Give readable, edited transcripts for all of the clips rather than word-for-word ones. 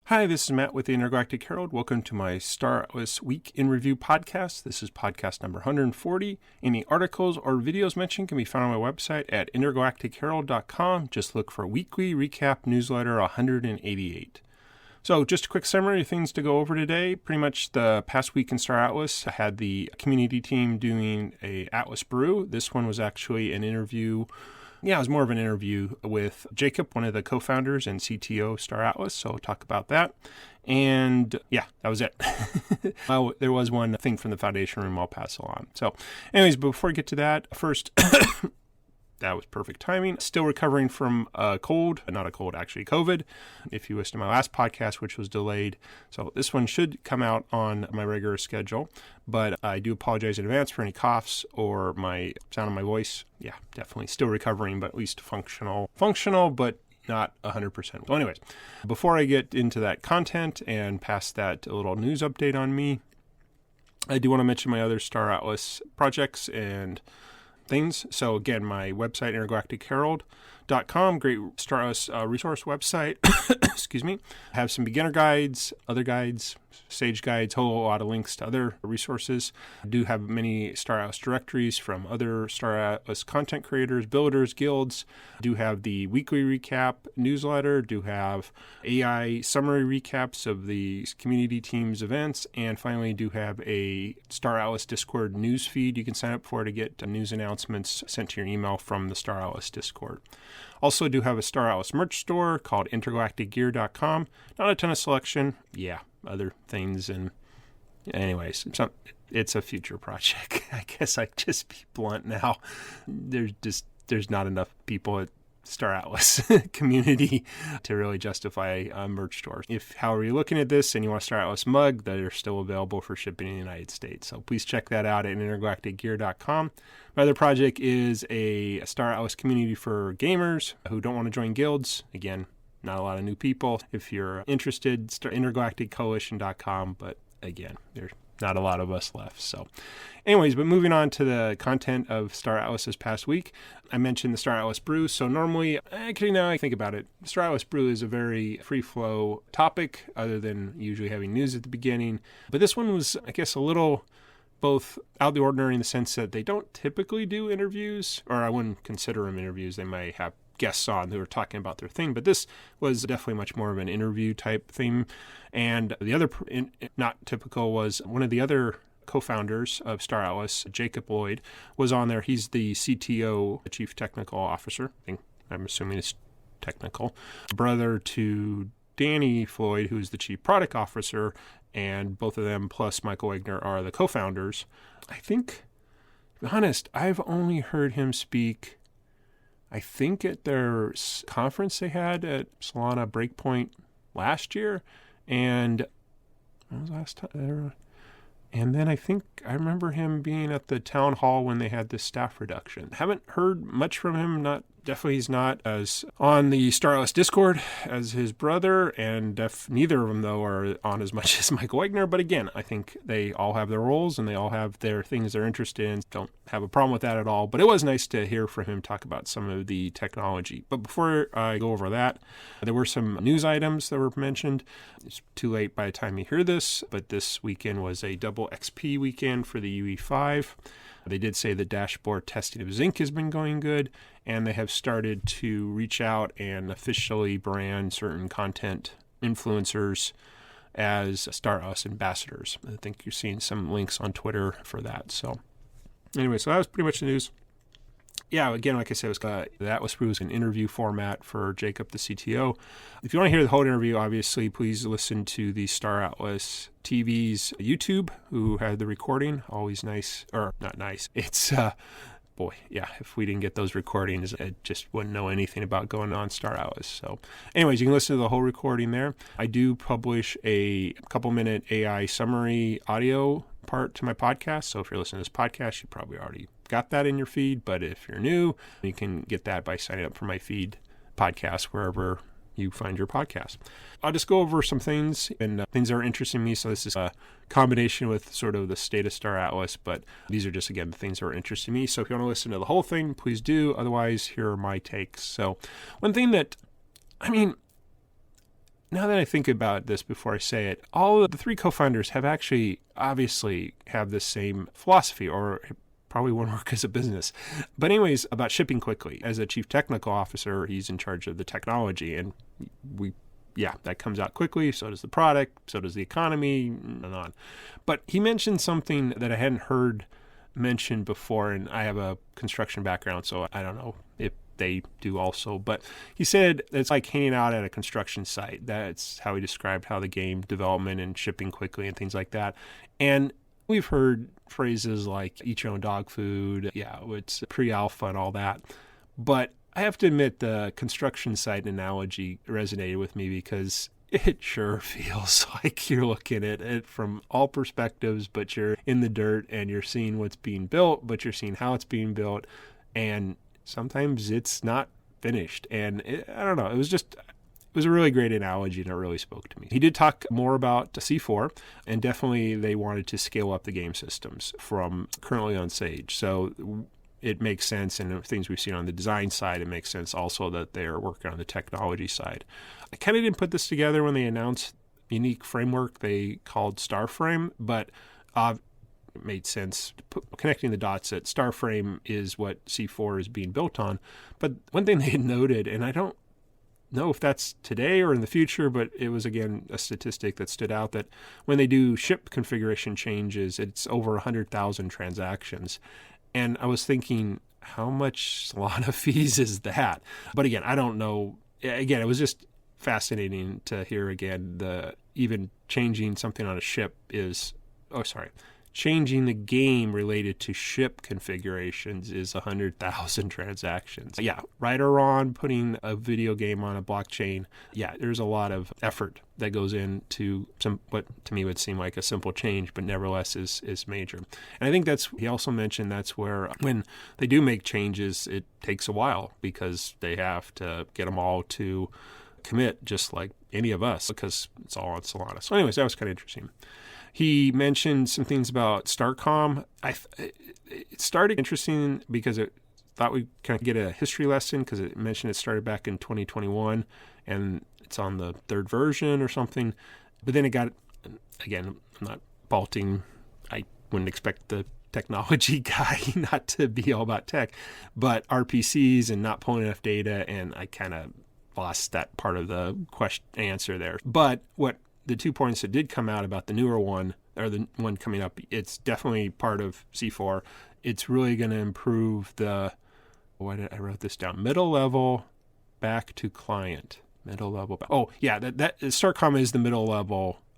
Hi, this is Matt with the Intergalactic Herald. Welcome to my Star Atlas Week in Review podcast. This is podcast number 140. Any articles or videos mentioned can be found on my website at intergalacticherald.com. Just look for Weekly Recap Newsletter 188. So just a quick summary of things to go over today. Pretty much the past week in Star Atlas, I had the community team doing a Atlas Brew. This one was actually an interview. Yeah, it was more of an interview with Jacob, one of the co-founders and CTO of Star Atlas, so I'll talk about that. And yeah, that was it. Well, there was one thing from the Foundation Room I'll pass along. So anyways, before I get to that, first, that was perfect timing. Still recovering from a cold, not a cold, actually COVID, if you listened to my last podcast, which was delayed. So this one should come out on my regular schedule, but I do apologize in advance for any coughs or my sound of my voice. Yeah, definitely still recovering, but at least functional, but not 100%. So anyways, before I get into that content and pass that little news update on me, I do want to mention my other Star Atlas projects and things. So again, my website, intergalacticherald.com, great Star Atlas resource website. Excuse me. I have some beginner guides, other guides, sage guides, a whole lot of links to other resources. I do have many Star Atlas directories from other Star Atlas content creators, builders, guilds. I do have the weekly recap newsletter, do have AI summary recaps of the community team's events, and finally do have a Star Atlas Discord news feed you can sign up for to get news announcements sent to your email from the Star Atlas Discord. Also do have a Star Atlas merch store called intergalacticgear.com. Not a ton of selection. Yeah, other things. And anyways, it's a future project. I guess I just be blunt now. There's not enough people at Star Atlas community to really justify a merch store. If, however, you're looking at this and you want a Star Atlas mug, they're still available for shipping in the United States. So please check that out at intergalacticgear.com. My other project is a Star Atlas community for gamers who don't want to join guilds. Again, not a lot of new people. If you're interested, intergalacticcoalition.com. But again, there's not a lot of us left. So anyways, but moving on to the content of Star Atlas this past week, I mentioned the Star Atlas Brew. So normally, actually now I think about it, Star Atlas Brew is a very free flow topic other than usually having news at the beginning. But this one was, I guess, a little both out of the ordinary in the sense that they don't typically do interviews, or I wouldn't consider them interviews. They might have guests on who are talking about their thing, but this was definitely much more of an interview type theme. And the other, not typical, was one of the other co-founders of Star Atlas, Jacob Lloyd, was on there. He's the CTO, the Chief Technical Officer. I'm assuming it's technical. Brother to Danny Floyd, who's the Chief Product Officer, and both of them plus Michael Wagner are the co-founders. I think, to be honest, I've only heard him speak, I think at their conference they had at Solana Breakpoint last year, and when was the last time? And then I think I remember him being at the town hall when they had this staff reduction. Haven't heard much from him. Definitely he's not as on the Star Atlas Discord as his brother, and neither of them, though, are on as much as Michael Wagner. But again, I think they all have their roles and they all have their things they're interested in. Don't have a problem with that at all. But it was nice to hear from him talk about some of the technology. But before I go over that, there were some news items that were mentioned. It's too late by the time you hear this, but this weekend was a double XP weekend for the UE5. They did say the dashboard testing of Zinc has been going good, and they have started to reach out and officially brand certain content influencers as Star Atlas ambassadors. I think you're seeing some links on Twitter for that. So anyway, so that was pretty much the news. Yeah, again, like I said, the Atlas Brew is an interview format for Jacob, the CTO. If you want to hear the whole interview, obviously, please listen to the Star Atlas TV's YouTube, who had the recording. Always nice, or not nice. It's, boy, yeah, if we didn't get those recordings, I just wouldn't know anything about going on Star Atlas. So anyways, you can listen to the whole recording there. I do publish a couple-minute AI summary audio part to my podcast. So if you're listening to this podcast, you probably already got that in your feed. But if you're new, you can get that by signing up for my feed podcast wherever you find your podcast. I'll just go over some things and things that are interesting me. So this is a combination with sort of the state of Star Atlas, but these are just, again, the things that are interesting me. So if you want to listen to the whole thing, please do. Otherwise, here are my takes. So one thing that, now that I think about this before I say it, all of the three co-founders have actually obviously have the same philosophy, or probably won't work as a business. But anyways, about shipping quickly. As a chief technical officer, he's in charge of the technology, and that comes out quickly. So does the product, so does the economy, and on. But he mentioned something that I hadn't heard mentioned before, and I have a construction background, so I don't know if they do also. But he said it's like hanging out at a construction site. That's how he described how the game development and shipping quickly and things like that. And we've heard phrases like eat your own dog food. Yeah, it's pre-alpha and all that. But I have to admit the construction site analogy resonated with me because it sure feels like you're looking at it from all perspectives, but you're in the dirt and you're seeing what's being built, but you're seeing how it's being built. And sometimes it's not finished. And I don't know, it was a really great analogy, and it really spoke to me. He did talk more about C4, and definitely they wanted to scale up the game systems from currently on Sage. So it makes sense, and things we've seen on the design side, it makes sense also that they're working on the technology side. I kind of didn't put this together when they announced a unique framework they called Starframe, but it made sense connecting the dots that Starframe is what C4 is being built on. But one thing they had noted, and I don't know if that's today or in the future, but it was, again, a statistic that stood out, that when they do ship configuration changes, it's over 100,000 transactions. And I was thinking, how much Solana fees is that? But again, I don't know. Again, it was just fascinating to hear again, even changing something on a ship changing the game related to ship configurations is 100,000 transactions. Yeah, right or wrong, putting a video game on a blockchain, there's a lot of effort that goes into what to me would seem like a simple change, but nevertheless is major. And I think he also mentioned that's where when they do make changes, it takes a while because they have to get them all to commit, just like any of us, because it's all on Solana. So anyways, that was kind of interesting. He mentioned some things about StarCom. It started interesting because it thought we'd kind of get a history lesson, because it mentioned it started back in 2021 and it's on the third version or something. But then it got, again, I'm not faulting. I wouldn't expect the technology guy not to be all about tech, but RPCs and not pulling enough data, and I kind of lost that part of the answer there. But what the 2 points that did come out about the newer one, or the one coming up, it's definitely part of C4. It's really going to improve I wrote this down, middle level back to client. Middle level back. Oh, yeah, that StarCom is the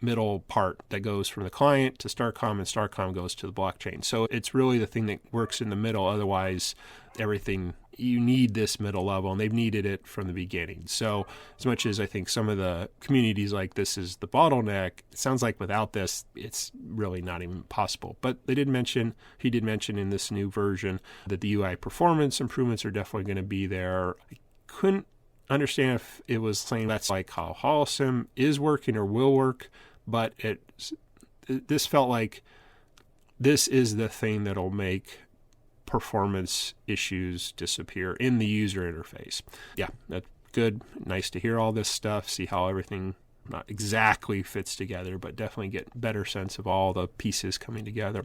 middle part that goes from the client to StarCom, and StarCom goes to the blockchain. So it's really the thing that works in the middle. Otherwise, everything, you need this middle level, and they've needed it from the beginning. So as much as I think some of the communities like this is the bottleneck, it sounds like without this, it's really not even possible. But he did mention in this new version that the UI performance improvements are definitely going to be there. I couldn't understand if it was saying that's like how HoloSim is working or will work, but this felt like this is the thing that'll make performance issues disappear in the user interface. Yeah, that's good. Nice to hear all this stuff, see how everything not exactly fits together, but definitely get better sense of all the pieces coming together.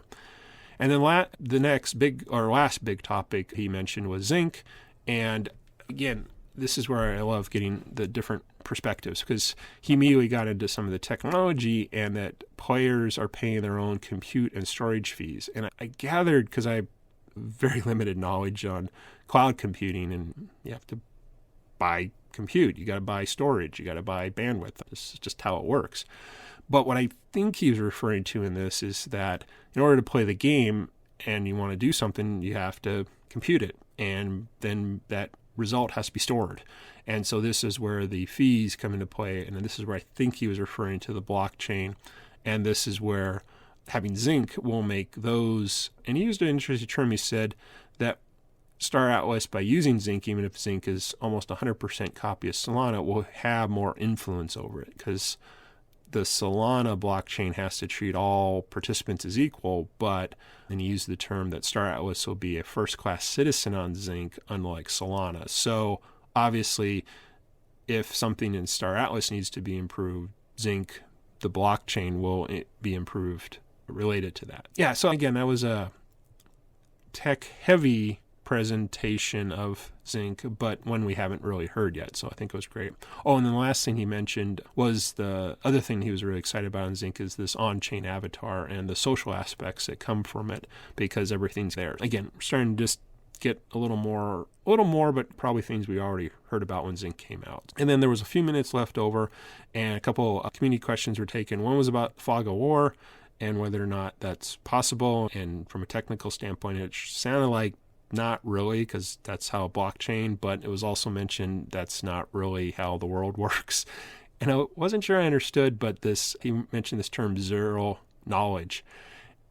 And then the last big topic he mentioned was Zinc. And again, this is where I love getting the different perspectives, because he immediately got into some of the technology and that players are paying their own compute and storage fees. And I gathered, because I have very limited knowledge on cloud computing, and you have to buy compute, you got to buy storage, you got to buy bandwidth. This is just how it works. But what I think he was referring to in this is that in order to play the game and you want to do something, you have to compute it, and then that result has to be stored. And so this is where the fees come into play, and this is where I think he was referring to the blockchain, and this is where having Zinc will make those, and he used an interesting term. He said that Star Atlas, by using Zinc, even if Zinc is almost 100% copy of Solana, will have more influence over it, because the Solana blockchain has to treat all participants as equal, but then he used the term that Star Atlas will be a first-class citizen on Zinc, unlike Solana. So obviously, if something in Star Atlas needs to be improved, Zinc, the blockchain, will be improved related to that. Yeah, so again, that was a tech-heavy presentation of Zinc, but one we haven't really heard yet, so I think it was great. Oh, and then the last thing he mentioned was the other thing he was really excited about in Zinc is this on-chain avatar and the social aspects that come from it, because everything's there. Again, we're starting to just get a little more, but probably things we already heard about when Zinc came out. And then there was a few minutes left over, and a couple of community questions were taken. One was about fog of war and whether or not that's possible. And from a technical standpoint, it sounded like not really, because that's how blockchain, but it was also mentioned that's not really how the world works. And I wasn't sure I understood, but he mentioned this term zero knowledge.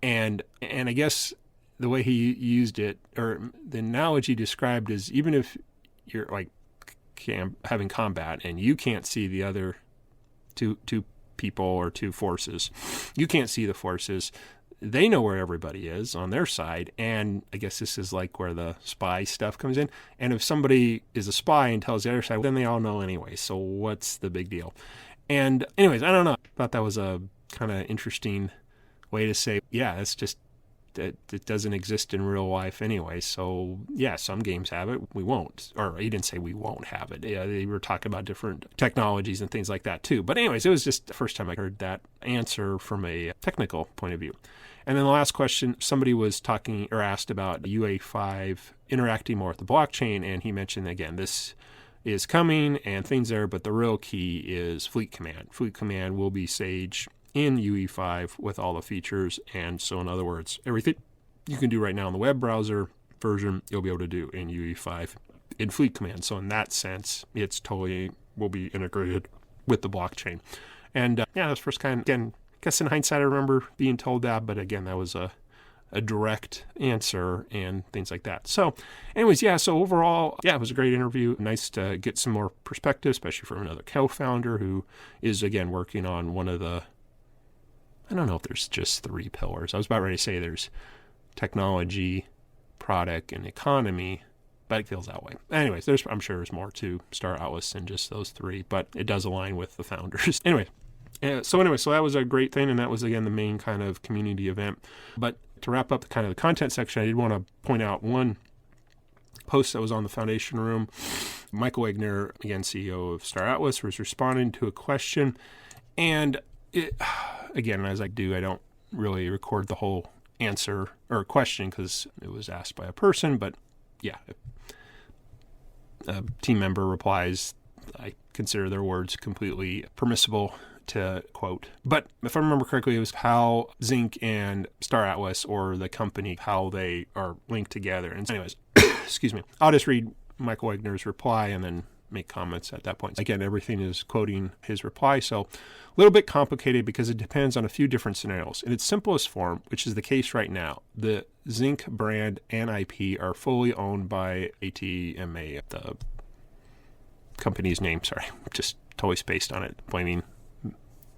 And I guess the way he used it, or the analogy described, is even if you're like having combat and you can't see the other two people or two forces, you can't see the forces, they know where everybody is on their side. And I guess this is like where the spy stuff comes in. And if somebody is a spy and tells the other side, then they all know anyway. So what's the big deal? And anyways, I don't know. I thought that was a kind of interesting way to say, yeah, it's just that it doesn't exist in real life anyway. So yeah, some games have it, we won't. Or he didn't say we won't have it. Yeah, they were talking about different technologies and things like that too. But anyways, it was just the first time I heard that answer from a technical point of view. And then the last question, somebody was talking or asked about UA5 interacting more with the blockchain, and he mentioned, again, this is coming and things there, but the real key is Fleet Command. Fleet Command will be Sage in UE5 with all the features. And so in other words, everything you can do right now in the web browser version, you'll be able to do in UE5 in Fleet Command. So in that sense, it's totally will be integrated with the blockchain. And yeah, that's first kind of, again, I guess in hindsight, I remember being told that, but again, that was a direct answer and things like that. So anyways, yeah, so overall, yeah, it was a great interview. Nice to get some more perspective, especially from another co-founder who is, again, working on one of the, I don't know if there's just 3 pillars. I was about ready to say there's technology, product, and economy, but it feels that way. Anyways, I'm sure there's more to Star Atlas than just those 3, but it does align with the founders. Anyway, so that was a great thing, and that was, again, the main kind of community event. But to wrap up the kind of the content section, I did want to point out one post that was on the Foundation Room. Michael Wagner, again, CEO of Star Atlas, was responding to a question. And again, as I do, I don't really record the whole answer or question because it was asked by a person. But yeah, a team member replies, I consider their words completely permissible to quote. But if I remember correctly, it was how Zinc and Star Atlas, or the company, how they are linked together. And so anyways, excuse me, I'll just read Michael Wagner's reply and then make comments at that point. Again, everything is quoting his reply, so a little bit complicated because it depends on a few different scenarios. In its simplest form, which is the case right now, the Zinc brand and IP are fully owned by ATMA, the company's name. Sorry, just totally spaced on it, blaming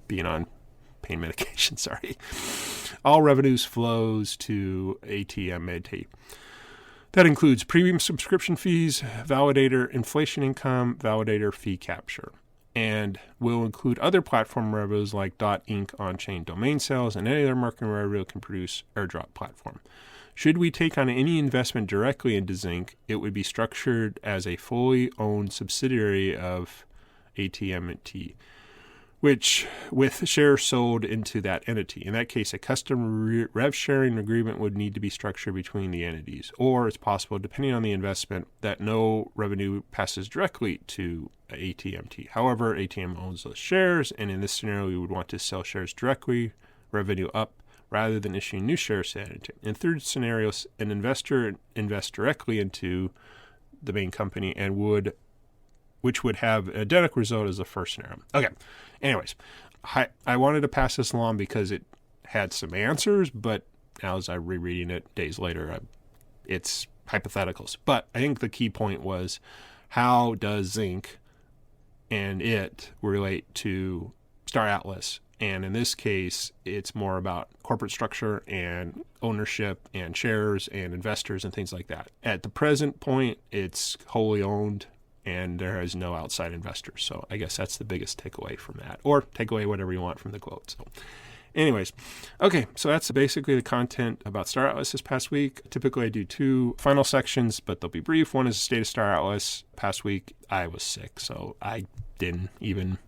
being on pain medication, sorry. All revenues flows to ATMA. That includes premium subscription fees, validator inflation income, validator fee capture, and will include other platform revenues like .inc on-chain domain sales and any other marketing revenue can produce airdrop platform. Should we take on any investment directly into Zinc, it would be structured as a fully owned subsidiary of ATMT, which with shares sold into that entity. In that case, a custom rev sharing agreement would need to be structured between the entities. Or it's possible, depending on the investment, that no revenue passes directly to ATMT. However, ATM owns those shares, and in this scenario, we would want to sell shares directly, revenue up, rather than issuing new shares to the entity. In third scenarios, an investor invests directly into the main company and which would have an identical result as the first scenario. Okay. Anyways, I wanted to pass this along because it had some answers, but now as I'm rereading it days later, it's hypotheticals. But I think the key point was, how does Zinc and it relate to Star Atlas? And in this case, it's more about corporate structure and ownership and shares and investors and things like that. At the present point, it's wholly owned and there is no outside investors. So I guess that's the biggest takeaway from that, or take away whatever you want from the quote. So anyways, okay, so that's basically the content about Star Atlas this past week. Typically I do 2 final sections, but they'll be brief. One is the state of Star Atlas. Past week I was sick, so I didn't even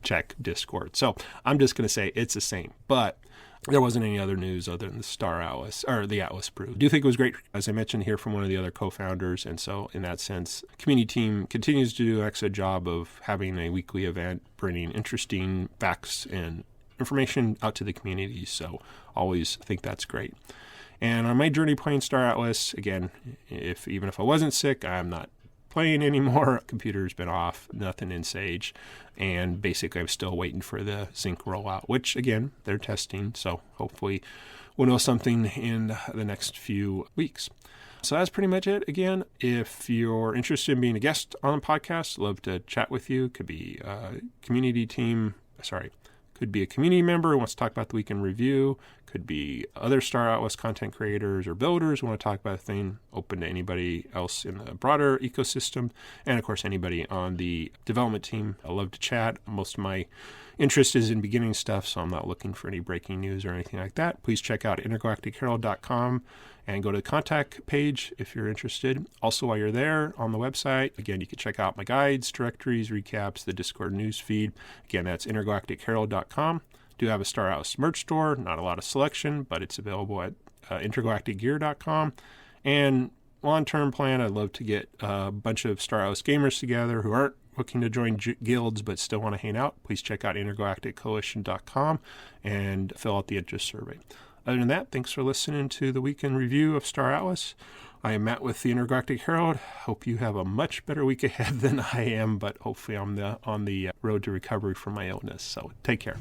check Discord. So I'm just going to say it's the same, but there wasn't any other news other than the Star Atlas, or the Atlas Brew. I do think it was great, as I mentioned here, from one of the other co-founders. And so in that sense, the community team continues to do an excellent job of having a weekly event, bringing interesting facts and information out to the community. So always think that's great. And on my journey playing Star Atlas, again, even if I wasn't sick, I'm not playing anymore. Computer's been off, nothing in Sage, and basically I'm still waiting for the Zinc rollout, which again they're testing, so hopefully we'll know something in the next few weeks. So that's pretty much it. Again, if you're interested in being a guest on the podcast, I'd love to chat with you. Could be a community member who wants to talk about the week in review. Could be other Star Atlas content creators or builders who want to talk about a thing. Open to anybody else in the broader ecosystem. And of course, anybody on the development team. I love to chat. Most of my interest is in beginning stuff, so I'm not looking for any breaking news or anything like that. Please check out intergalacticherald.com and go to the contact page if you're interested. Also, while you're there on the website, again, you can check out my guides, directories, recaps, the Discord news feed. Again, that's intergalacticherald.com. Do have a Star Atlas merch store, not a lot of selection, but it's available at intergalacticgear.com. And long-term plan, I'd love to get a bunch of Star Atlas gamers together who aren't looking to join guilds but still want to hang out. Please check out intergalacticcoalition.com and fill out the interest survey. Other than that, thanks for listening to the weekend review of Star Atlas. I am Matt with the Intergalactic Herald. Hope you have a much better week ahead than I am, but hopefully I'm on the road to recovery from my illness. So take care.